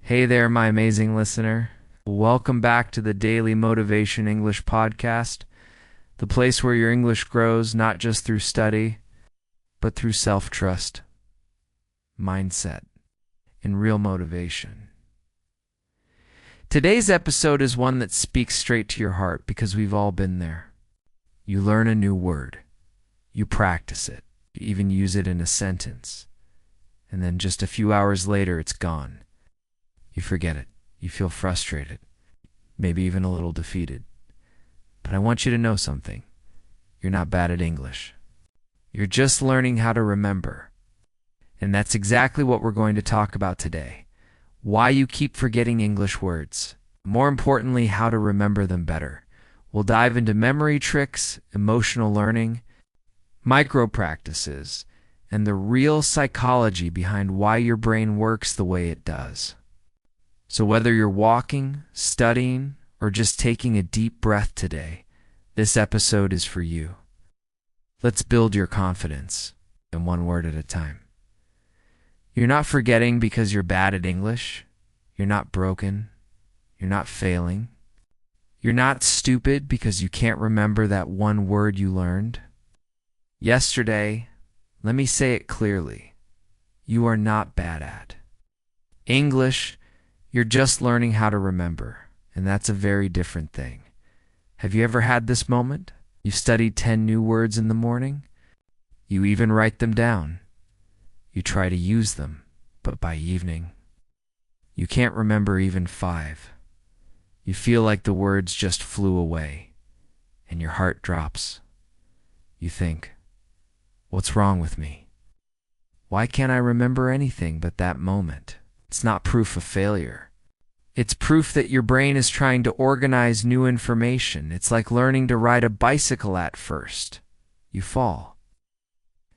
Hey there, my amazing listener. Welcome back to the Daily Motivation English Podcast, the place where your English grows not just through study, but through self-trust, mindset, and real motivation. Today's episode is one that speaks straight to your heart because we've all been there. You learn a new word. You practice it. You even use it in a sentence. And then just a few hours later, it's gone. You forget it. You feel frustrated, maybe even a little defeated. But I want you to know something. You're not bad at English. You're just learning how to remember. And that's exactly what we're going to talk about today. Why you keep forgetting English words. More importantly, how to remember them better. We'll dive into memory tricks, emotional learning, micro practices, and the real psychology behind why your brain works the way it does. So whether you're walking, studying, or just taking a deep breath today, this episode is for you. Let's build your confidence, and one word at a time. You're not forgetting because you're bad at English. You're not broken. You're not failing. You're not stupid because you can't remember that one word you learned. Yesterday, let me say it clearly, you are not bad at English. You're just learning how to remember, and that's a very different thing. Have you ever had this moment? You studied 10 new words in the morning. You even write them down. You try to use them, but by evening, you can't remember even 5. You feel like the words just flew away, and your heart drops. You think, what's wrong with me? Why can't I remember anything but that moment? It's not proof of failure. It's proof that your brain is trying to organize new information. It's like learning to ride a bicycle at first. You fall.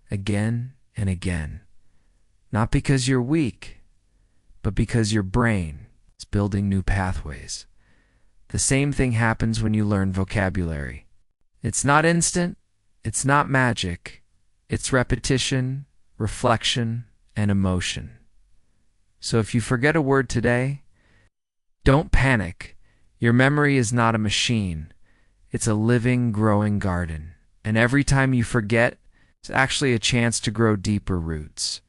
Again and again. Not because you're weak, but because your brain is building new pathways. The same thing happens when you learn vocabulary. It's not instant. It's not magic. It's repetition, reflection, and emotion. So if you forget a word today, don't panic. Your memory is not a machine. It's a living, growing garden. And every time you forget, it's actually a chance to grow deeper roots.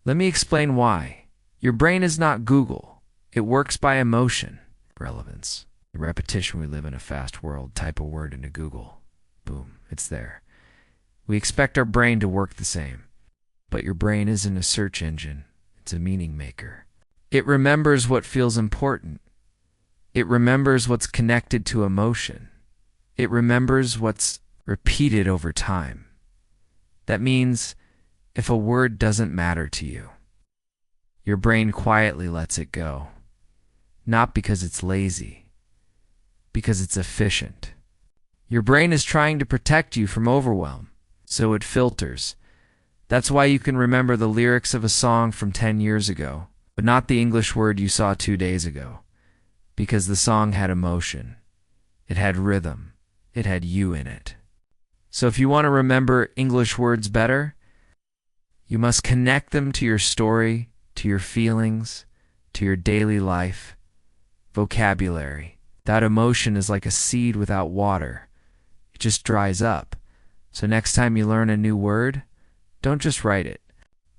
Let me explain why. Your brain is not Google. It works by emotion. Relevance. The repetition. We live in a fast world. Type a word into Google. Boom, it's there. We expect our brain to work the same. But your brain isn't a search engine. It's a meaning maker. It remembers what feels important. It remembers what's connected to emotion. It remembers what's repeated over time. That means if a word doesn't matter to you, your brain quietly lets it go. Not because it's lazy, because it's efficient. Your brain is trying to protect you from overwhelm, so it filters. That's why you can remember the lyrics of a song from 10 years ago, but not the English word you saw 2 days ago, because the song had emotion. It had rhythm. It had you in it. So if you want to remember English words better, you must connect them to your story, to your feelings, to your daily life. Vocabulary. That emotion is like a seed without water. It just dries up. So next time you learn a new word, don't just write it.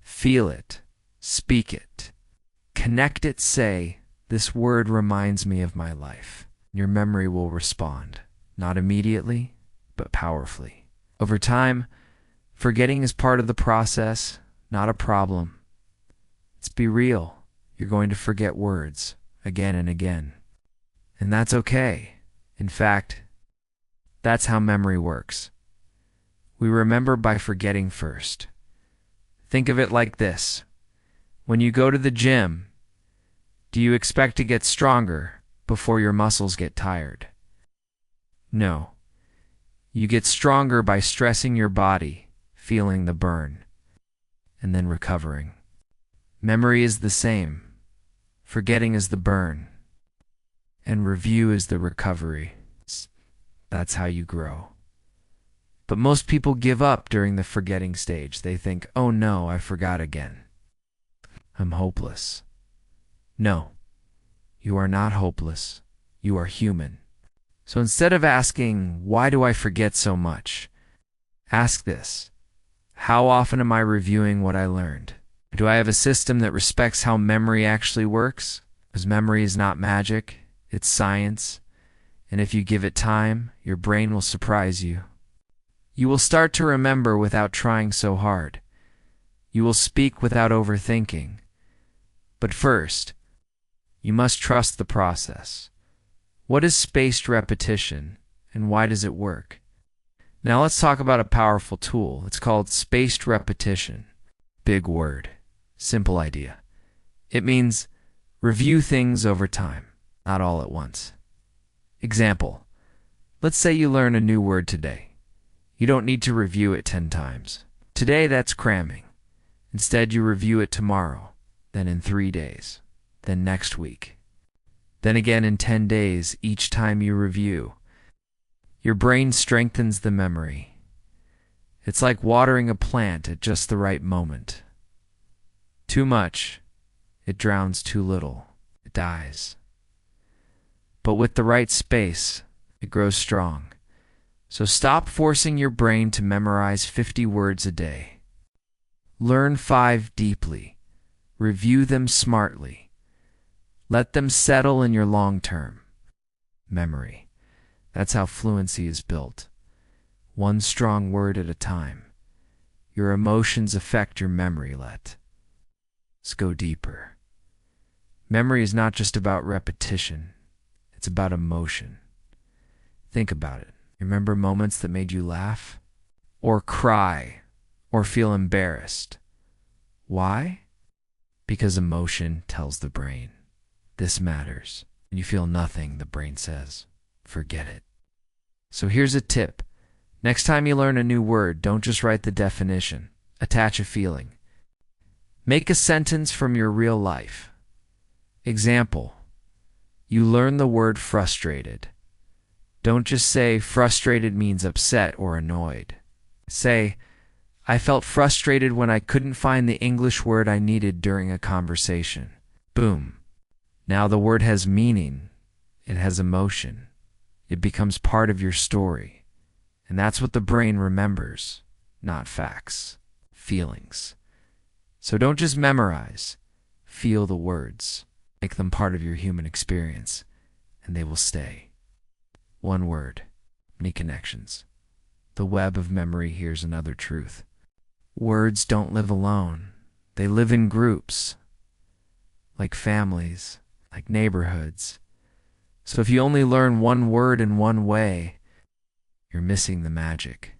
Feel it. Speak it. Connect it. Say, this word reminds me of my life. Your memory will respond. Not immediately, but powerfully. Over time, forgetting is part of the process, not a problem. Let's be real. You're going to forget words again and again. And that's okay. In fact, that's how memory works. We remember by forgetting first. Think of it like this. When you go to the gym, do you expect to get stronger before your muscles get tired? No. You get stronger by stressing your body, feeling the burn, and then recovering. Memory is the same. Forgetting is the burn, and review is the recovery. That's how you grow. But most people give up during the forgetting stage. They think, oh no, I forgot again. I'm hopeless. No, you are not hopeless. You are human. So instead of asking, why do I forget so much? Ask this: how often am I reviewing what I learned? Do I have a system that respects how memory actually works? Because memory is not magic, it's science. And if you give it time, your brain will surprise you. You will start to remember without trying so hard. You will speak without overthinking. But first, you must trust the process. What is spaced repetition, and why does it work? Now let's talk about a powerful tool. It's called spaced repetition. Big word, simple idea. It means review things over time, not all at once. Example: let's say you learn a new word today. You don't need to review it 10 times. Today, that's cramming. Instead, you review it tomorrow, then in 3 days, then next week, then again in 10 days each time you review. Your brain strengthens the memory. It's like watering a plant at just the right moment. Too much, it drowns; too little, it dies. But with the right space, it grows strong. So stop forcing your brain to memorize 50 words a day. Learn 5 deeply. Review them smartly. Let them settle in your long-term memory. That's how fluency is built. One strong word at a time. Your emotions affect your memory. Let's go deeper. Memory is not just about repetition. It's about emotion. Think about it. Remember moments that made you laugh, or cry, or feel embarrassed. Why? Because emotion tells the brain, this matters. When you feel nothing, the brain says, forget it. So here's a tip. Next time you learn a new word, don't just write the definition. Attach a feeling. Make a sentence from your real life. Example: you learn the word frustrated. Don't just say frustrated means upset or annoyed. Say, I felt frustrated when I couldn't find the English word I needed during a conversation. Boom. Now the word has meaning. It has emotion. It becomes part of your story. And that's what the brain remembers, not facts, feelings. So don't just memorize. Feel the words. Make them part of your human experience, and they will stay. One word, many connections. The web of memory here's another truth. Words don't live alone. They live in groups, like families, like neighborhoods. So if you only learn one word in one way, you're missing the magic.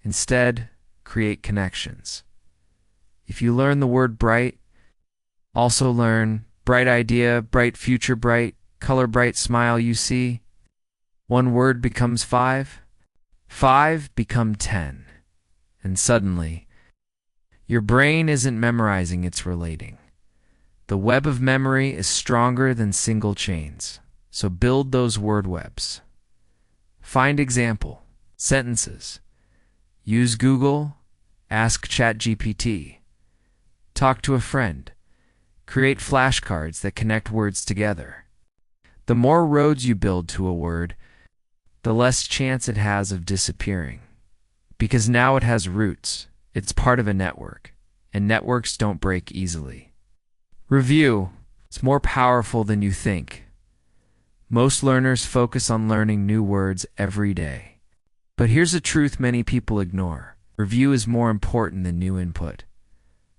Instead, create connections. If you learn the word bright, also learn bright idea, bright future, bright color, bright smile you see. One word becomes 5. 5 become 10. And suddenly, your brain isn't memorizing, it's relating. The web of memory is stronger than single chains. So build those word webs. Find example, sentences. Use Google, ask ChatGPT. Talk to a friend. Create flashcards that connect words together. The more roads you build to a word, the less chance it has of disappearing. Because now it has roots. It's part of a network. And networks don't break easily. Review. It's more powerful than you think. Most learners focus on learning new words every day. But here's a truth many people ignore. Review is more important than new input.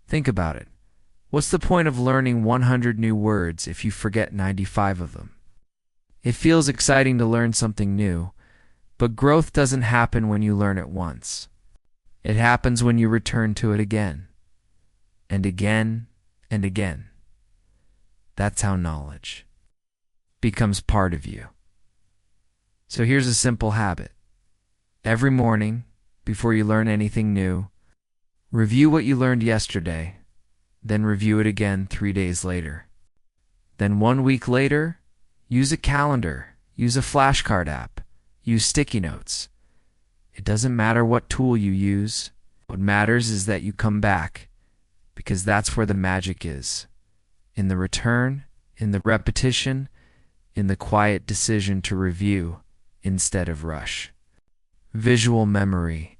Think about it. What's the point of learning 100 new words if you forget 95 of them? It feels exciting to learn something new, but growth doesn't happen when you learn it once. It happens when you return to it again, and again, and again. That's how knowledge becomes part of you. So here's a simple habit. Every morning, before you learn anything new, review what you learned yesterday, then review it again 3 days later. Then 1 week later, use a calendar, use a flashcard app, use sticky notes. It doesn't matter what tool you use. What matters is that you come back, because that's where the magic is. in the return, in the repetition, in the quiet decision to review instead of rush. Visual memory.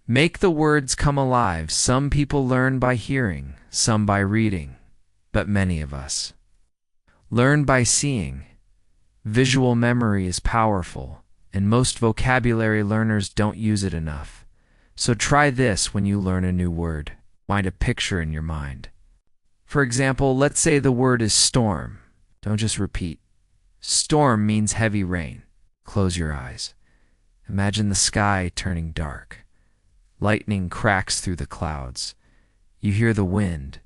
Make the words come alive. Some people learn by hearing, some by reading, but many of us learn by seeing. Visual memory is powerful, and most vocabulary learners don't use it enough. So try this when you learn a new word. Find a picture in your mind. For example, let's say the word is storm. Don't just repeat. Storm means heavy rain. Close your eyes. Imagine the sky turning dark. Lightning cracks through the clouds. You hear the wind.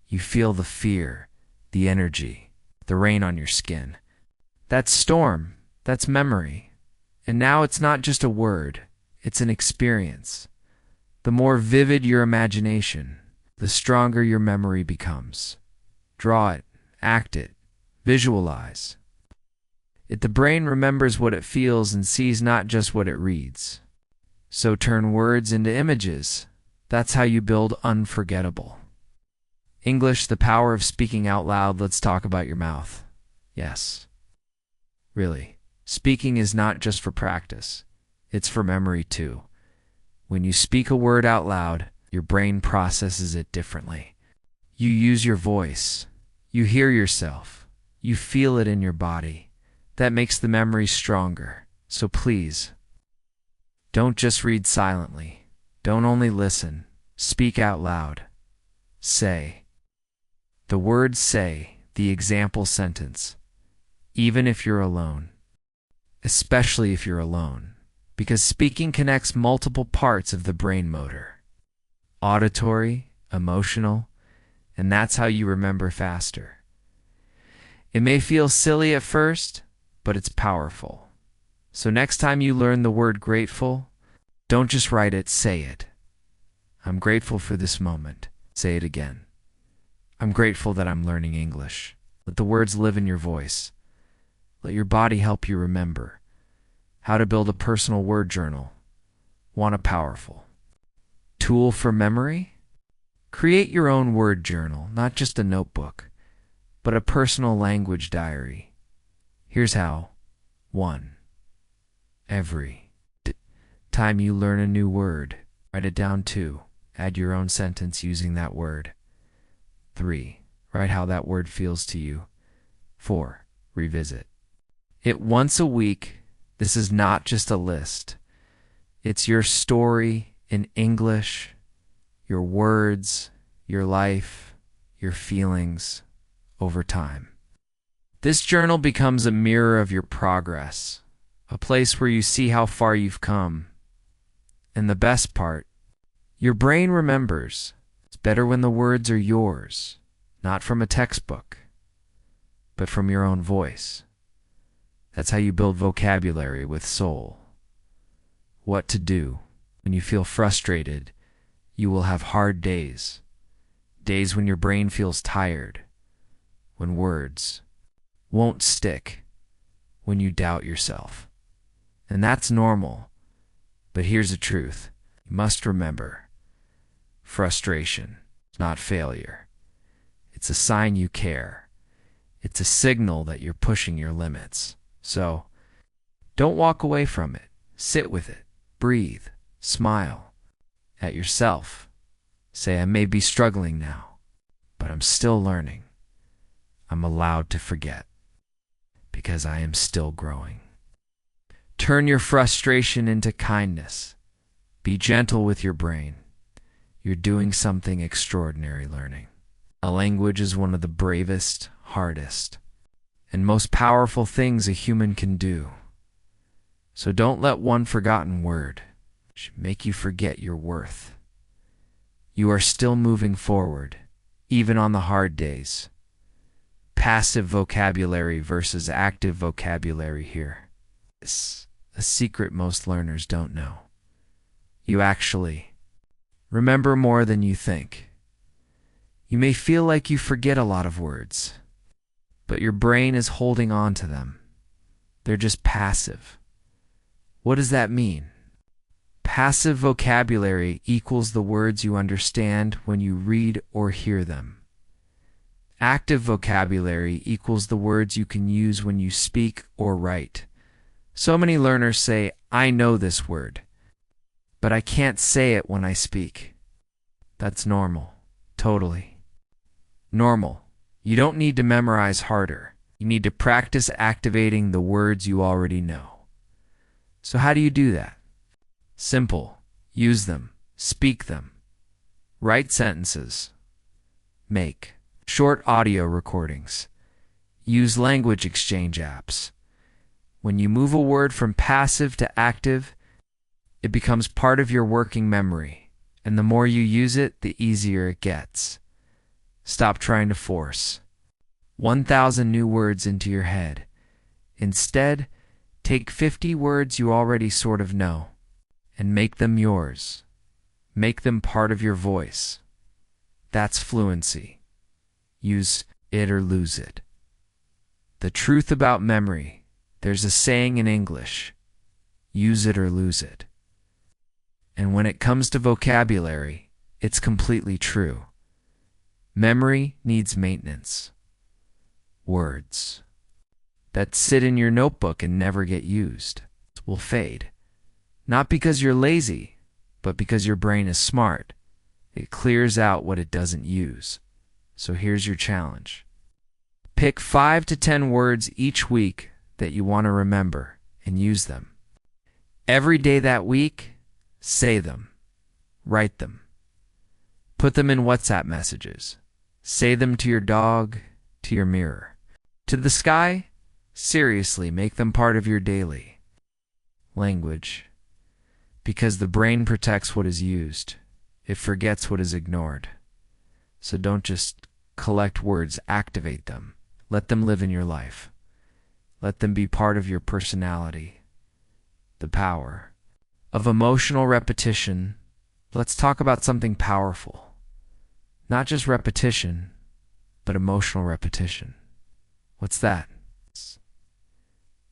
You feel the fear, the energy, the rain on your skin. That's storm. That's memory. And now it's not just a word. It's an experience. The more vivid your imagination, the stronger your memory becomes. Draw it, act it, visualize. The brain remembers what it feels and sees not just what it reads. So turn words into images. That's how you build unforgettable. English, the power of speaking out loud. Let's talk about your mouth. Yes. Really, speaking is not just for practice. It's for memory too. When you speak a word out loud, your brain processes it differently. You use your voice. You hear yourself. You feel it in your body. That makes the memory stronger. So please, don't just read silently. Don't only listen. Speak out loud. Say. The word say, the example sentence. Even if you're alone. Especially if you're alone. Because speaking connects multiple parts of the brain motor. Auditory, emotional, and that's how you remember faster. It may feel silly at first, but it's powerful. So next time you learn the word grateful, don't just write it, say it. I'm grateful for this moment. Say it again. I'm grateful that I'm learning English. Let the words live in your voice. Let your body help you remember. How to build a personal word journal. Want a powerful tool for memory? Create your own word journal, not just a notebook, but a personal language diary. Here's how. 1. Every time you learn a new word, write it down. 2. Add your own sentence using that word. 3. Write how that word feels to you. 4. Revisit it once a week. This is not just a list. It's your story in English, your words, your life, your feelings over time. This journal becomes a mirror of your progress, a place where you see how far you've come. And the best part, your brain remembers. It's better when the words are yours, not from a textbook, but from your own voice. That's how you build vocabulary with soul. What to do when you feel frustrated. You will have hard days. Days when your brain feels tired. When words won't stick. When you doubt yourself. And that's normal. But here's the truth. You must remember. Frustration is not failure. It's a sign you care. It's a signal that you're pushing your limits. So, don't walk away from it. Sit with it. Breathe. Smile at yourself. Say, I may be struggling now, but I'm still learning. I'm allowed to forget because I am still growing. Turn your frustration into kindness. Be gentle with your brain. You're doing something extraordinary learning. A language is one of the bravest, hardest, and most powerful things a human can do. So don't let one forgotten word make you forget your worth. You are still moving forward, even on the hard days. Passive vocabulary versus active vocabulary here. It's a secret most learners don't know. You actually remember more than you think. You may feel like you forget a lot of words, but your brain is holding on to them. They're just passive. What does that mean? Passive vocabulary equals the words you understand when you read or hear them. Active vocabulary equals the words you can use when you speak or write. So many learners say, "I know this word, but I can't say it when I speak." That's normal. Totally normal. You don't need to memorize harder. You need to practice activating the words you already know. So how do you do that? Simple. Use them. Speak them. Write sentences. Make short audio recordings. Use language exchange apps. When you move a word from passive to active, it becomes part of your working memory, and the more you use it, the easier it gets. Stop trying to force 1,000 new words into your head. Instead, take 50 words you already sort of know and make them yours. Make them part of your voice. That's fluency. Use it or lose it. The truth about memory, there's a saying in English, use it or lose it. And when it comes to vocabulary, it's completely true. Memory needs maintenance. Words that sit in your notebook and never get used will fade. Not because you're lazy, but because your brain is smart. It clears out what it doesn't use. So here's your challenge. Pick 5 to 10 words each week that you want to remember and use them. Every day that week, say them. Write them. Put them in WhatsApp messages. Say them to your dog, to your mirror. To the sky, seriously, make them part of your daily language. Because the brain protects what is used. It forgets what is ignored. So don't just collect words, activate them. Let them live in your life. Let them be part of your personality. The power of emotional repetition. Let's talk about something powerful. Not just repetition, but emotional repetition. What's that?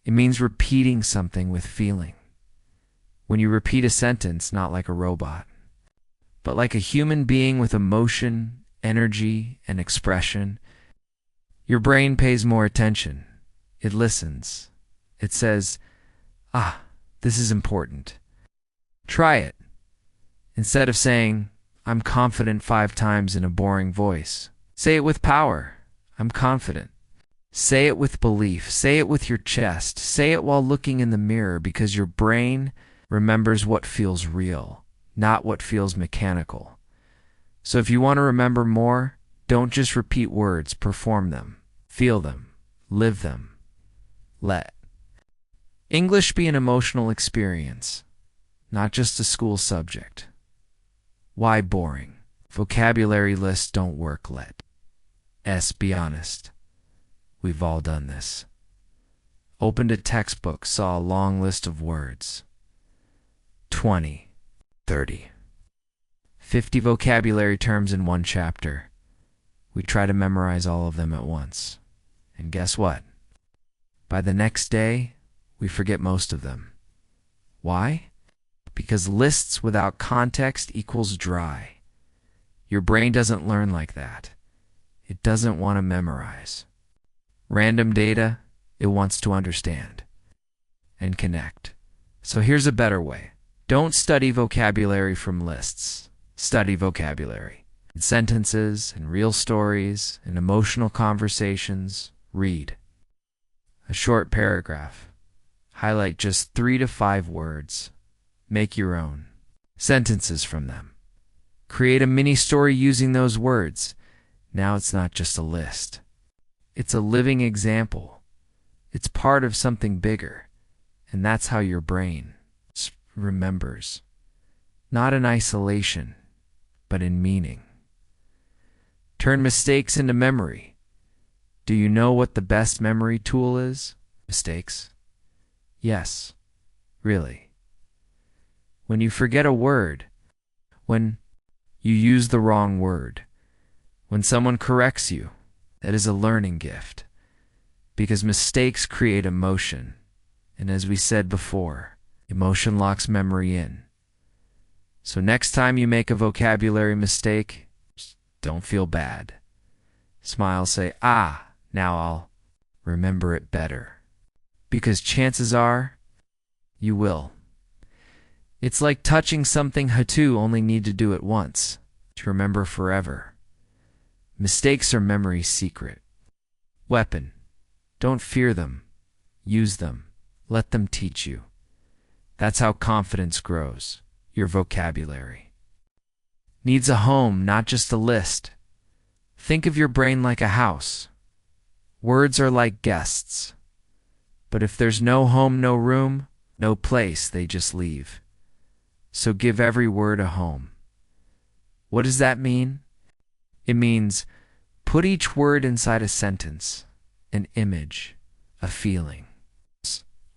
It means repeating something with feeling. When you repeat a sentence, not like a robot, but like a human being with emotion, energy, and expression, your brain pays more attention. It listens. It says, this is important. Try it. Instead of saying, "I'm confident" 5 times in a boring voice, say it with power. "I'm confident." Say it with belief. Say it with your chest. Say it while looking in the mirror, because your brain remembers what feels real, not what feels mechanical. So if you want to remember more, don't just repeat words, perform them. Feel them. Live them. Let English be an emotional experience, not just a school subject. Why boring? Vocabulary lists don't work. Let's be honest. We've all done this. Opened a textbook, saw a long list of words. 20, 30, 50 vocabulary terms in one chapter. We try to memorize all of them at once. And guess what? By the next day, we forget most of them. Why? Because lists without context equals dry. Your brain doesn't learn like that. It doesn't want to memorize. Random data, it wants to understand and connect. So here's a better way. Don't study vocabulary from lists. Study vocabulary in sentences, in real stories, in emotional conversations. Read a short paragraph. Highlight just 3 to 5 words. Make your own sentences from them. Create a mini story using those words. Now it's not just a list. It's a living example. It's part of something bigger. And that's how your brain remembers. Not in isolation, but in meaning. Turn mistakes into memory. Do you know what the best memory tool is? Mistakes? Yes, really. When you forget a word, when you use the wrong word, when someone corrects you, that is a learning gift. Because mistakes create emotion. And as we said before, emotion locks memory in. So next time you make a vocabulary mistake, don't feel bad. Smile, say, ah, now I'll remember it better. Because chances are, you will. It's like touching something you only need to do it once, to remember forever. Mistakes are memory's secret. Weapon. Don't fear them. Use them. Let them teach you. That's how confidence grows. Your vocabulary needs a home, not just a list. Think of your brain like a house. Words are like guests. But if there's no home, no room, no place, they just leave. So give every word a home. What does that mean? It means put each word inside a sentence, an image, a feeling,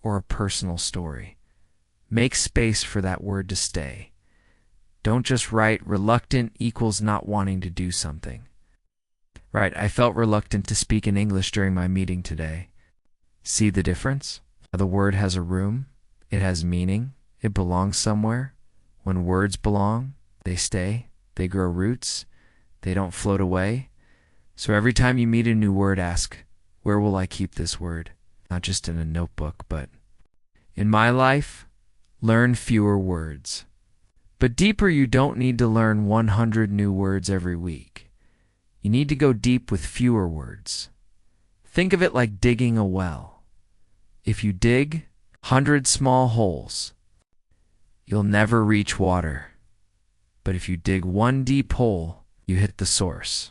or a personal story. Make space for that word to stay. Don't just write reluctant equals not wanting to do something. Right, I felt reluctant to speak in English during my meeting today. See the difference? The word has a room, it has meaning, it belongs somewhere. When words belong, they stay, they grow roots, they don't float away. So every time you meet a new word, ask, where will I keep this word? Not just in a notebook, but in my life, learn fewer words. But deeper, you don't need to learn 100 new words every week. You need to go deep with fewer words. Think of it like digging a well. If you dig 100 small holes, you'll never reach water. But if you dig one deep hole, you hit the source.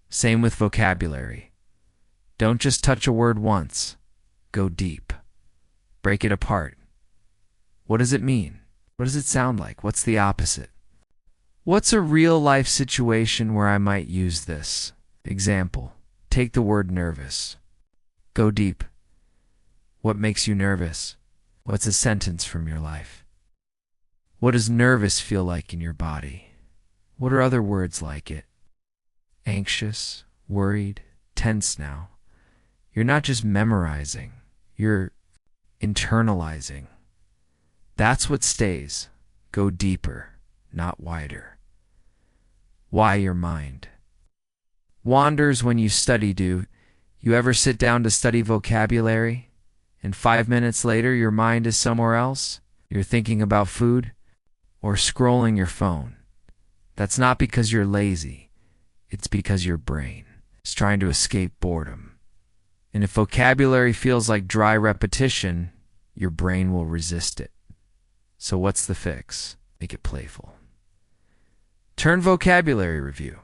Same with vocabulary. Don't just touch a word once. Go deep. Break it apart. What does it mean? What does it sound like? What's the opposite? What's a real-life situation where I might use this? Example, take the word nervous. Go deep. What makes you nervous? What's a sentence from your life? What does nervous feel like in your body? What are other words like it? Anxious, worried, tense now. You're not just memorizing, you're internalizing. That's what stays. Go deeper, not wider. Why your mind wanders when you study. Do you ever sit down to study vocabulary, and 5 minutes later your mind is somewhere else? You're thinking about food or scrolling your phone. That's not because you're lazy. It's because your brain is trying to escape boredom. And if vocabulary feels like dry repetition, your brain will resist it. So what's the fix? Make it playful. Turn vocabulary review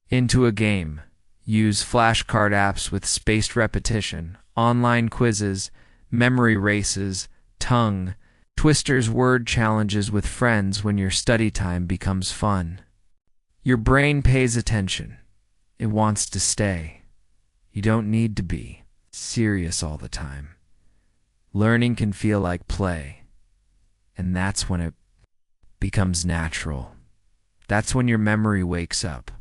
into a game. Use flashcard apps with spaced repetition, online quizzes, memory races, tongue twisters, word challenges with friends when your study time becomes fun. Your brain pays attention. It wants to stay. You don't need to be serious all the time. Learning can feel like play, and that's when it becomes natural. That's when your memory wakes up.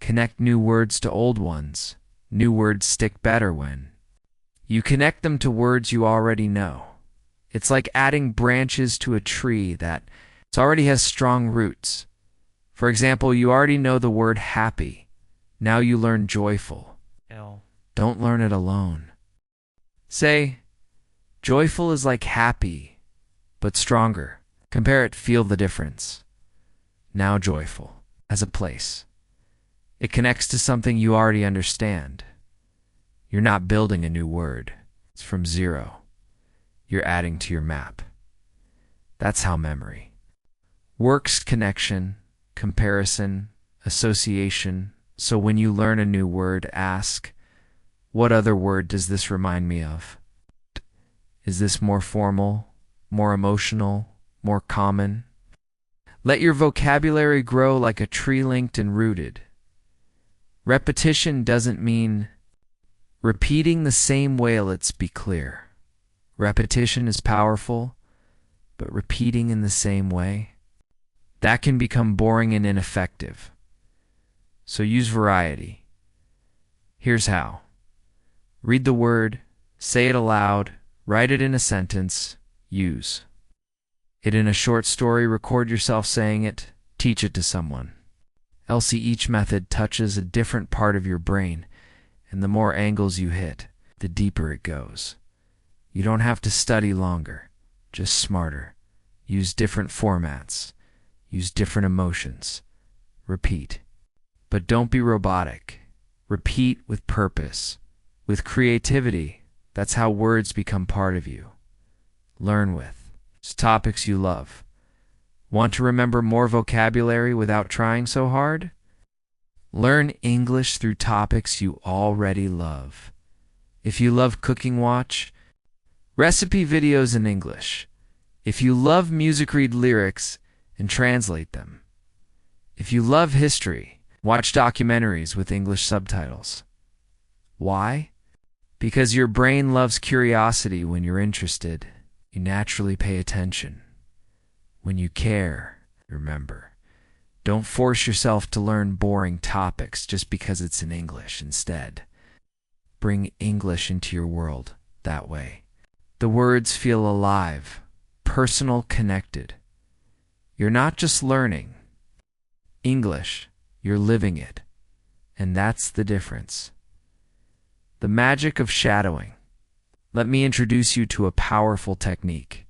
Connect new words to old ones. New words stick better when you connect them to words you already know. It's like adding branches to a tree that already has strong roots. For example, you already know the word happy. Now you learn joyful. Don't learn it alone. Say, joyful is like happy, but stronger. Compare it, feel the difference. Now joyful has a place. It connects to something you already understand. You're not building a new word. It's from zero. You're adding to your map. That's how memory works. Connection, comparison, association. So when you learn a new word, ask, what other word does this remind me of? Is this more formal, more emotional, more common? Let your vocabulary grow like a tree linked and rooted. Repetition doesn't mean repeating the same way. Let's be clear. Repetition is powerful, but repeating in the same way, that can become boring and ineffective. So use variety. Here's how. Read the word, say it aloud, write it in a sentence, use it in a short story, record yourself saying it, teach it to someone. else each method touches a different part of your brain, and the more angles you hit, the deeper it goes. You don't have to study longer, just smarter. Use different formats. Use different emotions. Repeat. But don't be robotic. Repeat with purpose, with creativity. That's how words become part of you. Learn with topics you love. Want to remember more vocabulary without trying so hard? Learn English through topics you already love. If you love cooking, watch recipe videos in English. If you love music, read lyrics and translate them. If you love history, watch documentaries with English subtitles. Why? Because your brain loves curiosity. When you're interested, you naturally pay attention. When you care, remember. Don't force yourself to learn boring topics just because it's in English. Instead, bring English into your world that way. The words feel alive, personal, connected. You're not just learning English, you're living it. And that's the difference. The magic of shadowing. Let me introduce you to a powerful technique.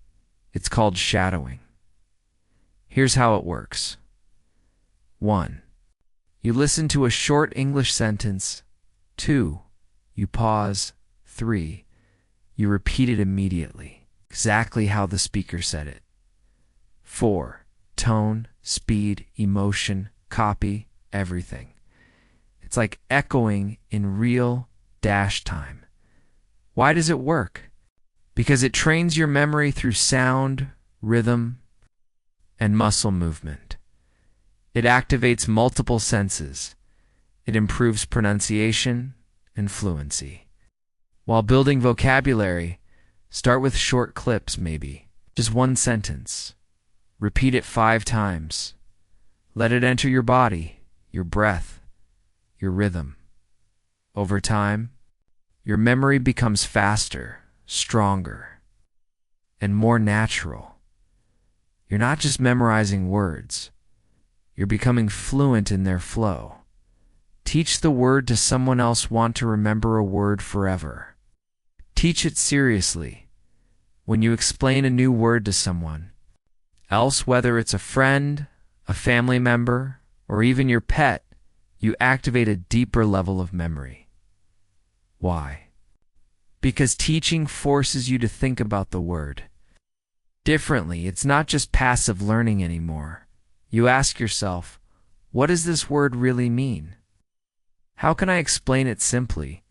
It's called shadowing. Here's how it works. 1. You listen to a short English sentence. 2. You pause. 3. You repeat it immediately, exactly how the speaker said it. 4. Tone, speed, emotion, copy, everything. It's like echoing in real dash time. Why does it work? Because it trains your memory through sound, rhythm, and muscle movement. It activates multiple senses. It improves pronunciation and fluency. While building vocabulary, start with short clips, maybe just one sentence. Repeat it 5 times. Let it enter your body, your breath, your rhythm. Over time, your memory becomes faster, stronger, and more natural. You're not just memorizing words. You're becoming fluent in their flow. Teach the word to someone else. Want to remember a word forever. Teach it seriously. When you explain a new word to someone else, whether it's a friend, a family member, or even your pet, you activate a deeper level of memory. Why? Because teaching forces you to think about the word differently. It's not just passive learning anymore. You ask yourself, what does this word really mean? How can I explain it simply?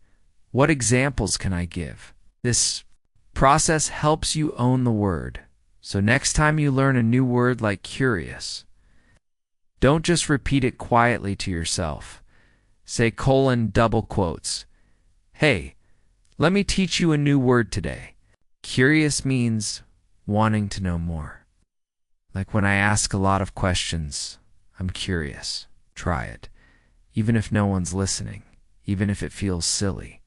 What examples can I give? This process helps you own the word. So next time you learn a new word like curious, don't just repeat it quietly to yourself. Say : double quotes. Hey, let me teach you a new word today. Curious means wanting to know more. Like when I ask a lot of questions, I'm curious. Try it. Even if no one's listening, even if it feels silly,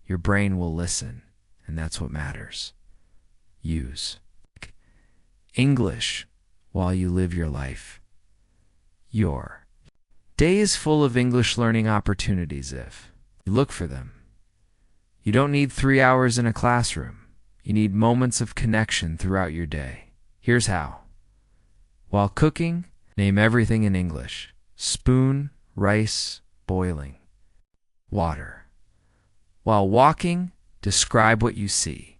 your brain will listen, and that's what matters. Use English while you live your life. Your day is full of English learning opportunities if you look for them. You don't need 3 hours in a classroom. You need moments of connection throughout your day. Here's how. While cooking, name everything in English. Spoon, rice, boiling, water. While walking, describe what you see.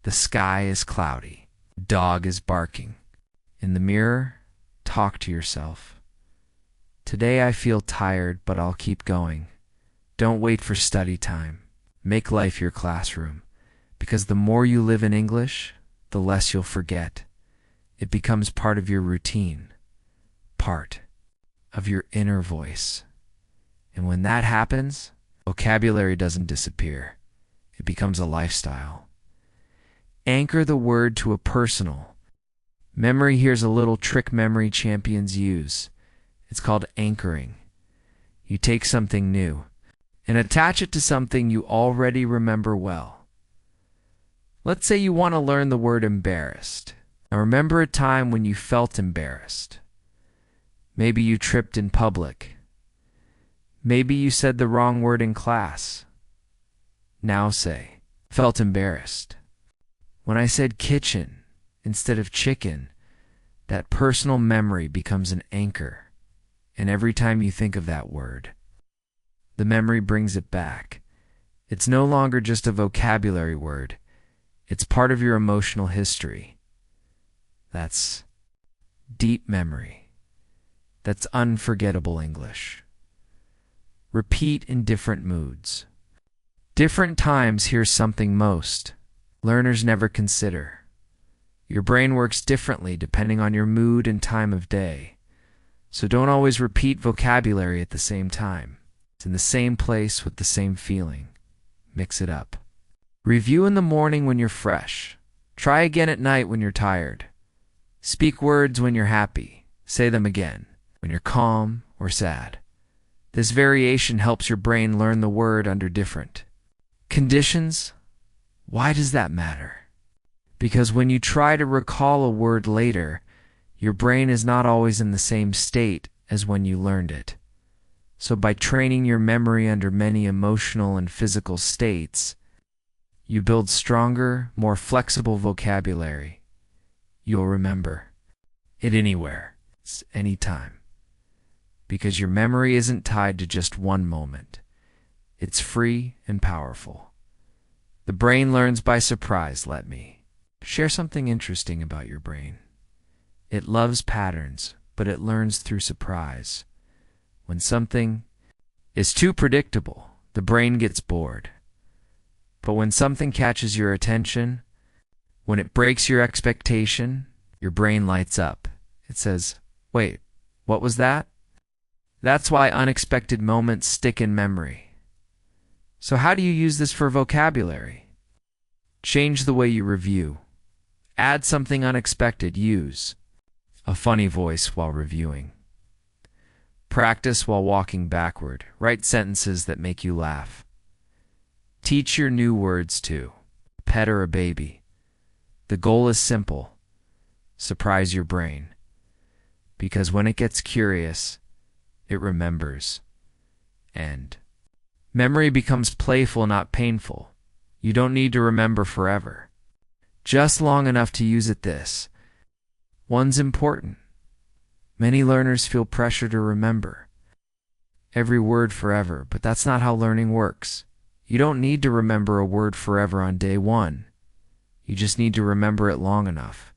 The sky is cloudy. Dog is barking. In the mirror, talk to yourself. Today I feel tired, but I'll keep going. Don't wait for study time. Make life your classroom. Because the more you live in English, the less you'll forget. It becomes part of your routine, part of your inner voice. And when that happens, vocabulary doesn't disappear. It becomes a lifestyle. Anchor the word to a personal memory. Here's a little trick memory champions use. It's called anchoring. You take something new and attach it to something you already remember well. Let's say you want to learn the word embarrassed. Now remember a time when you felt embarrassed. Maybe you tripped in public, Maybe you said the wrong word in class. Now say, felt embarrassed. When I said kitchen instead of chicken, that personal memory becomes an anchor. And every time you think of that word, the memory brings it back. It's no longer just a vocabulary word. It's part of your emotional history. That's deep memory. That's unforgettable English. Repeat in different moods. Different times hear something most learners never consider. Your brain works differently depending on your mood and time of day. So don't always repeat vocabulary at the same time. It's in the same place with the same feeling. Mix it up. Review in the morning when you're fresh. Try again at night when you're tired. Speak words when you're happy. Say them again when you're calm or sad. This variation helps your brain learn the word under different conditions. Why does that matter? Because when you try to recall a word later, your brain is not always in the same state as when you learned it. So by training your memory under many emotional and physical states, you build stronger, more flexible vocabulary. You'll remember it anywhere, anytime. Because your memory isn't tied to just one moment. It's free and powerful. The brain learns by surprise. Let me share something interesting about your brain. It loves patterns, but it learns through surprise. When something is too predictable, the brain gets bored. But when something catches your attention, when it breaks your expectation, your brain lights up. It says, wait, what was that? That's why unexpected moments stick in memory. So how do you use this for vocabulary? Change the way you review. Add something unexpected. Use a funny voice while reviewing. Practice while walking backward. Write sentences that make you laugh. Teach your new words to a pet or a baby. The goal is simple. Surprise your brain. Because when it gets curious, it remembers. And memory becomes playful, not painful. You don't need to remember forever. Just long enough to use it this. One's important. Many learners feel pressure to remember every word forever, but that's not how learning works. You don't need to remember a word forever on day one. You just need to remember it long enough.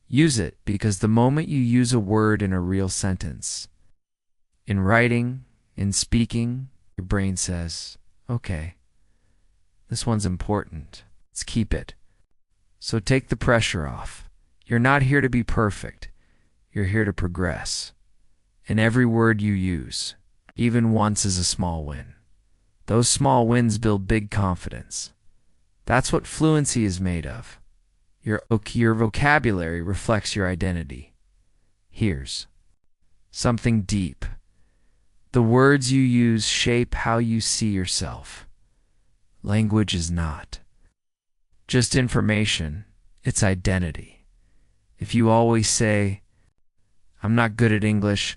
Use it, because the moment you use a word in a real sentence, in writing, in speaking, your brain says, okay, this one's important. Let's keep it. So take the pressure off. You're not here to be perfect. You're here to progress. And every word you use, even once, is a small win. Those small wins build big confidence. That's what fluency is made of. Your vocabulary reflects your identity. Here's something deep. The words you use shape how you see yourself. Language is not just information, it's identity. If you always say, I'm not good at English,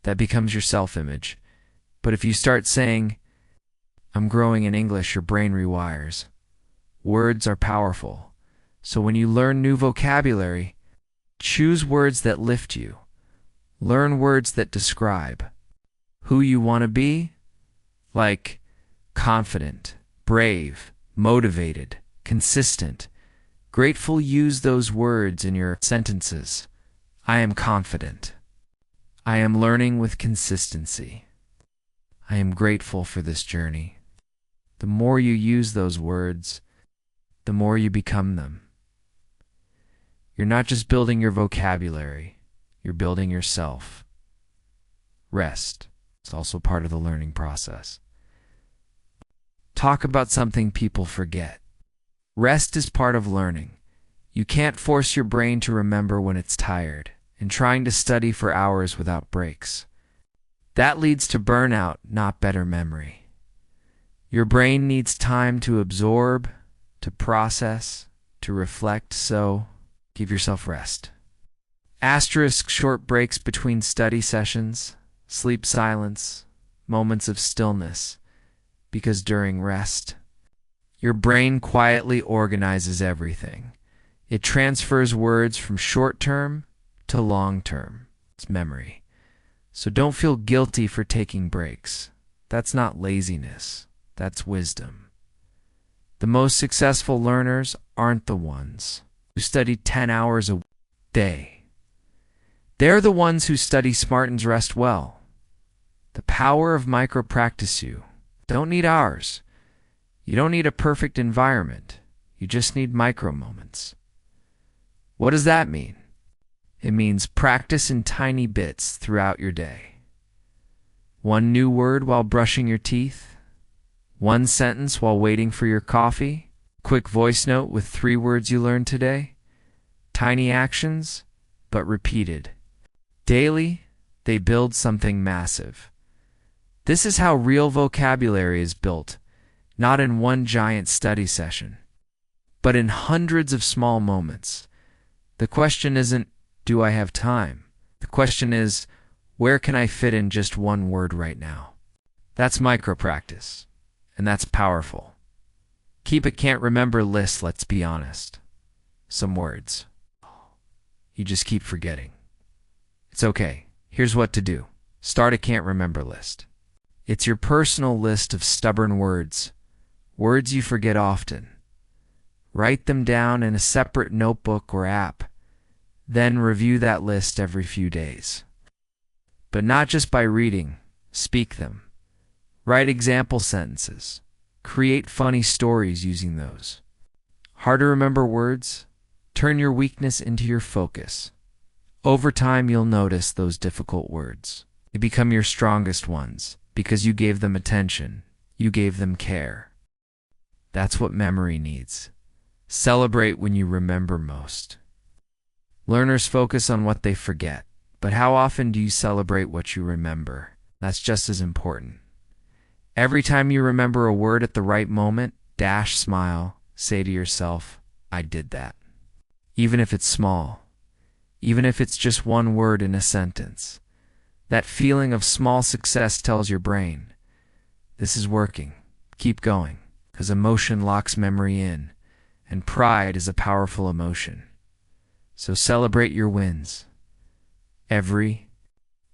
that becomes your self-image. But if you start saying, I'm growing in English, your brain rewires. Words are powerful. So when you learn new vocabulary, choose words that lift you. Learn words that describe who you want to be, like confident, brave, motivated, consistent. Grateful. Use those words in your sentences. I am confident. I am learning with consistency. I am grateful for this journey. The more you use those words, the more you become them. You're not just building your vocabulary, you're building yourself. Rest. It's also part of the learning process. Talk about something people forget. Rest is part of learning. You can't force your brain to remember when it's tired and trying to study for hours without breaks. That leads to burnout, not better memory. Your brain needs time to absorb, to process, to reflect, so give yourself rest. Asterisk short breaks between study sessions, sleep silence, moments of stillness, because during rest, your brain quietly organizes everything. It transfers words from short-term to long-term memory. So don't feel guilty for taking breaks. That's not laziness. That's wisdom. The most successful learners aren't the ones who study 10 hours a day. They're the ones who study smart and rest well. The power of micro-practice. You don't need hours. You don't need a perfect environment. You just need micro moments. What does that mean? It means practice in tiny bits throughout your day. One new word while brushing your teeth. One sentence while waiting for your coffee. Quick voice note with 3 words you learned today. Tiny actions, but repeated. Daily, they build something massive. This is how real vocabulary is built, not in one giant study session, but in hundreds of small moments. The question isn't, do I have time? The question is, where can I fit in just one word right now? That's micro-practice, and that's powerful. Keep a can't remember list, let's be honest. Some words you just keep forgetting. It's okay. Here's what to do. Start a can't remember list. It's your personal list of stubborn words, words you forget often. Write them down in a separate notebook or app. Then review that list every few days. But not just by reading, speak them. Write example sentences. Create funny stories using those. Hard to remember words? Turn your weakness into your focus. Over time, you'll notice those difficult words. They become your strongest ones because you gave them attention. You gave them care. That's what memory needs. Celebrate when you remember most. Learners focus on what they forget, but how often do you celebrate what you remember? That's just as important. Every time you remember a word at the right moment, smile, say to yourself, I did that. Even if it's small, even if it's just one word in a sentence, that feeling of small success tells your brain, this is working, keep going, because emotion locks memory in, and pride is a powerful emotion. So celebrate your wins. Every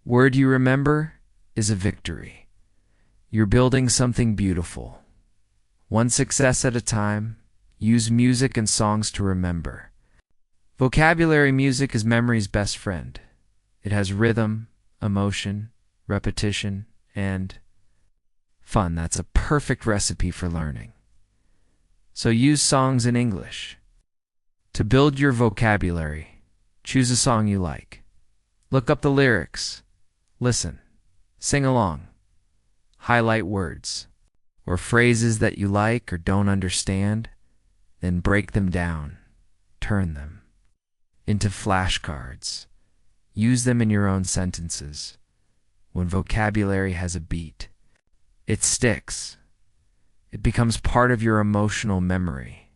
word you remember is a victory. You're building something beautiful. One success at a time. Use music and songs to remember. Vocabulary music is memory's best friend. It has rhythm, emotion, repetition, and fun. That's a perfect recipe for learning. So use songs in English. To build your vocabulary, choose a song you like. Look up the lyrics. Listen. Sing along. Highlight words or phrases that you like or don't understand, then break them down. Turn them into flashcards. Use them in your own sentences. When vocabulary has a beat, it sticks. It becomes part of your emotional memory,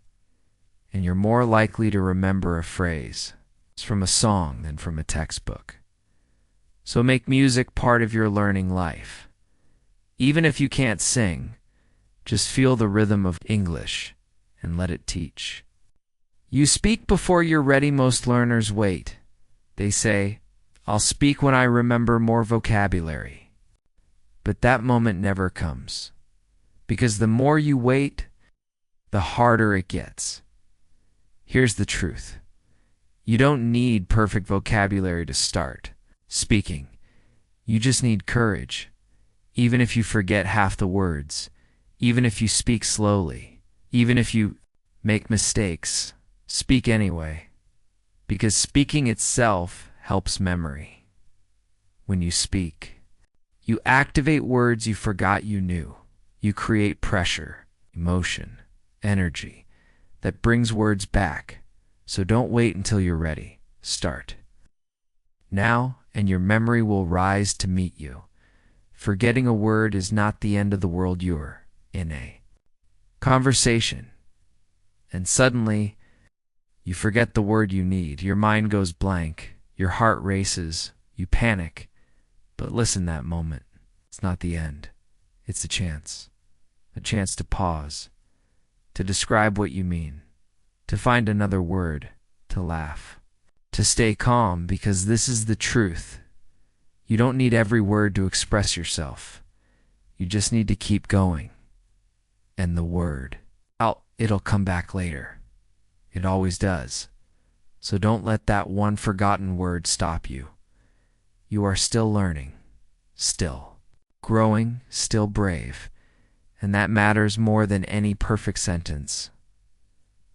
and you're more likely to remember a phrase from a song than from a textbook. So make music part of your learning life. Even if you can't sing, just feel the rhythm of English and let it teach. You speak before you're ready. Most learners wait. They say, I'll speak when I remember more vocabulary. But that moment never comes, because the more you wait, the harder it gets. Here's the truth. You don't need perfect vocabulary to start speaking. You just need courage. Even if you forget half the words, even if you speak slowly, even if you make mistakes, speak anyway. Because speaking itself helps memory. When you speak, you activate words you forgot you knew. You create pressure, emotion, energy that brings words back. So don't wait until you're ready. Start now, and your memory will rise to meet you. Forgetting a word is not the end of the world. You're in a conversation, and suddenly you forget the word you need. Your mind goes blank. Your heart races. You panic. But listen that moment. It's not the end. It's a chance. A chance to pause, to describe what you mean, to find another word, to laugh, to stay calm, because this is the truth. You don't need every word to express yourself. You just need to keep going. And the word, it'll come back later. It always does. So don't let that one forgotten word stop you. You are still learning, still growing, still brave. And that matters more than any perfect sentence.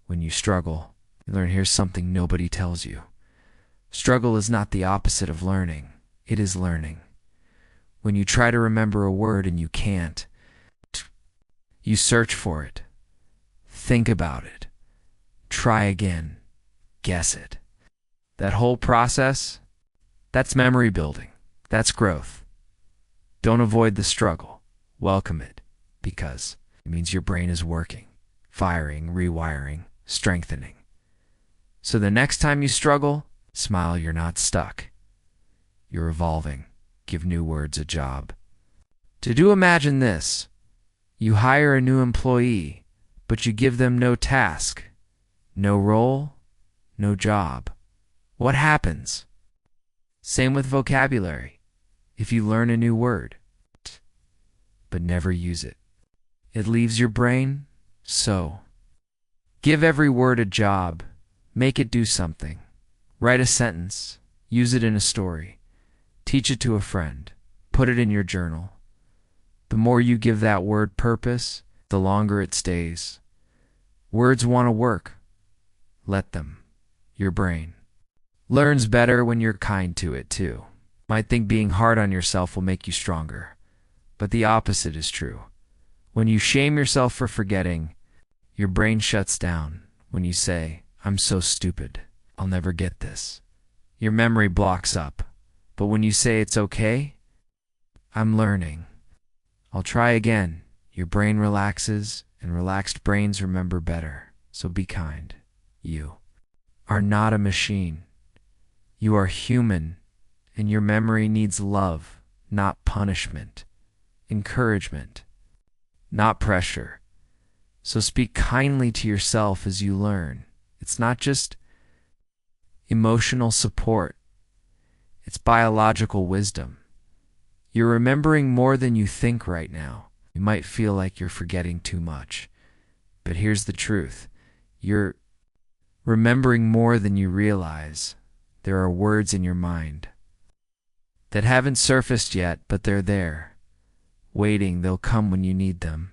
When you struggle, you learn. Here's something nobody tells you. Struggle is not the opposite of learning. It is learning. When you try to remember a word and you can't, you search for it. Think about it. Try again. Guess it. That whole process, that's memory building. That's growth. Don't avoid the struggle. Welcome it, because it means your brain is working, firing, rewiring, strengthening. So the next time you struggle, smile. You're not stuck. You're evolving. Give new words a job. Imagine this. You hire a new employee, but you give them no task, no role, no job. What happens? Same with vocabulary. If you learn a new word, but never use it, it leaves your brain. So, give every word a job. Make it do something. Write a sentence. Use it in a story. Teach it to a friend. Put it in your journal. The more you give that word purpose, the longer it stays. Words want to work. Let them. Your brain learns better when you're kind to it too. Might think being hard on yourself will make you stronger, but the opposite is true. When you shame yourself for forgetting, your brain shuts down. When you say, "I'm so stupid, I'll never get this," your memory blocks up. But when you say, "It's okay, I'm learning, I'll try again," your brain relaxes, and relaxed brains remember better. So be kind. You are not a machine. You are human, and your memory needs love, not punishment, encouragement, not pressure. So speak kindly to yourself as you learn. It's not just emotional support. It's biological wisdom. You're remembering more than you think right now. You might feel like you're forgetting too much, but here's the truth. You're remembering more than you realize. There are words in your mind that haven't surfaced yet, but they're there, waiting. They'll come when you need them.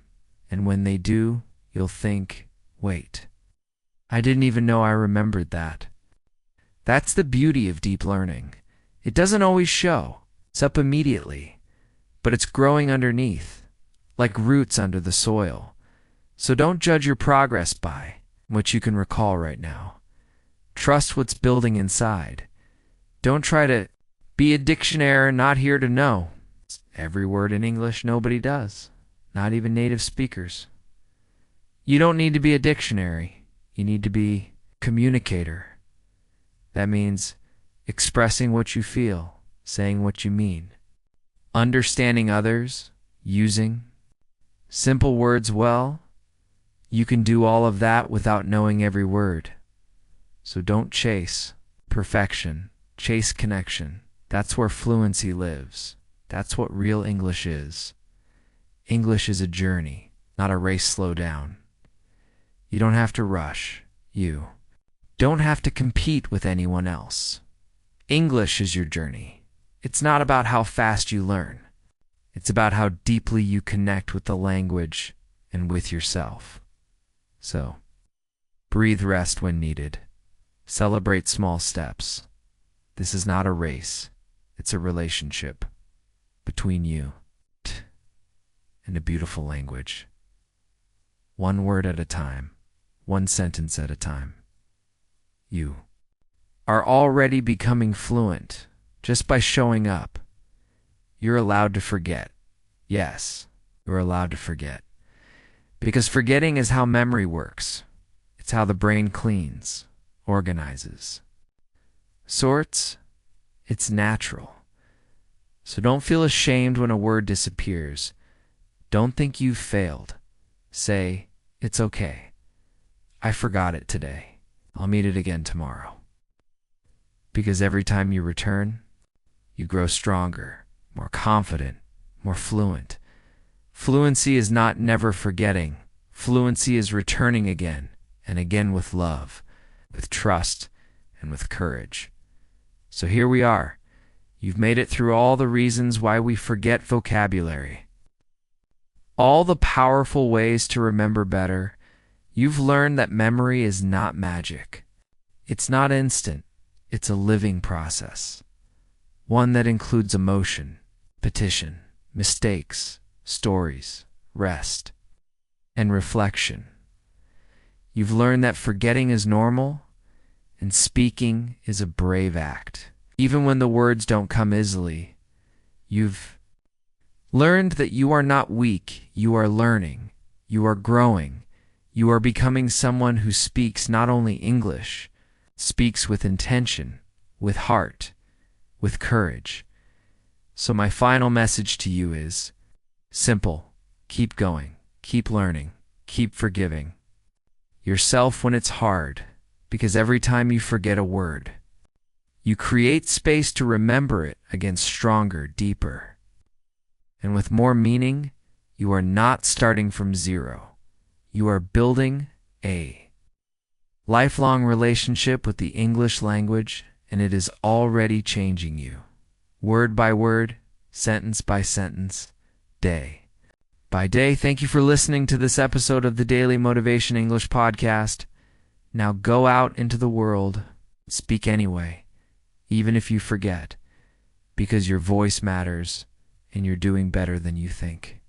And when they do, you'll think, "Wait, I didn't even know I remembered that." That's the beauty of deep learning. It doesn't always show. It's up immediately, but it's growing underneath, like roots under the soil. So don't judge your progress by what you can recall right now. Trust what's building inside. Don't try to be a dictionary, not here to know every word in English. Nobody does, not even native speakers. You don't need to be a dictionary. You need to be a communicator. That means expressing what you feel, saying what you mean, understanding others, using simple words well. You can do all of that without knowing every word. So don't chase perfection, chase connection. That's where fluency lives. That's what real English is. English is a journey, not a race. Slow down. You don't have to rush. You don't have to compete with anyone else. English is your journey. It's not about how fast you learn. It's about how deeply you connect with the language and with yourself. So, breathe, rest when needed. Celebrate small steps. This is not a race. It's a relationship between you and a beautiful language. One word at a time, one sentence at a time. You are already becoming fluent just by showing up. You're allowed to forget. Yes, you're allowed to forget. Because forgetting is how memory works. It's how the brain cleans, organizes, sorts. It's natural. So don't feel ashamed when a word disappears. Don't think you've failed. Say, it's okay. I forgot it today. I'll meet it again tomorrow. Because every time you return, you grow stronger, more confident, more fluent. Fluency is not never forgetting. Fluency is returning again and again with love, with trust, and with courage. So here we are. You've made it through all the reasons why we forget vocabulary. All the powerful ways to remember better. You've learned that memory is not magic. It's not instant. It's a living process. One that includes emotion, petition, mistakes, stories, rest, and reflection. You've learned that forgetting is normal and speaking is a brave act. Even when the words don't come easily, you've learned that you are not weak. You are learning. You are growing. You are becoming someone who speaks not only English, speaks with intention, with heart, with courage. So my final message to you is simple. Keep going. Keep learning. Keep forgiving yourself when it's hard, because every time you forget a word, you create space to remember it again stronger, deeper. And with more meaning, you are not starting from zero. You are building a lifelong relationship with the English language, and it is already changing you. Word by word, sentence by sentence, day by day. Thank you for listening to this episode of the Daily Motivation English Podcast. Now go out into the world, speak anyway, even if you forget, because your voice matters and you're doing better than you think.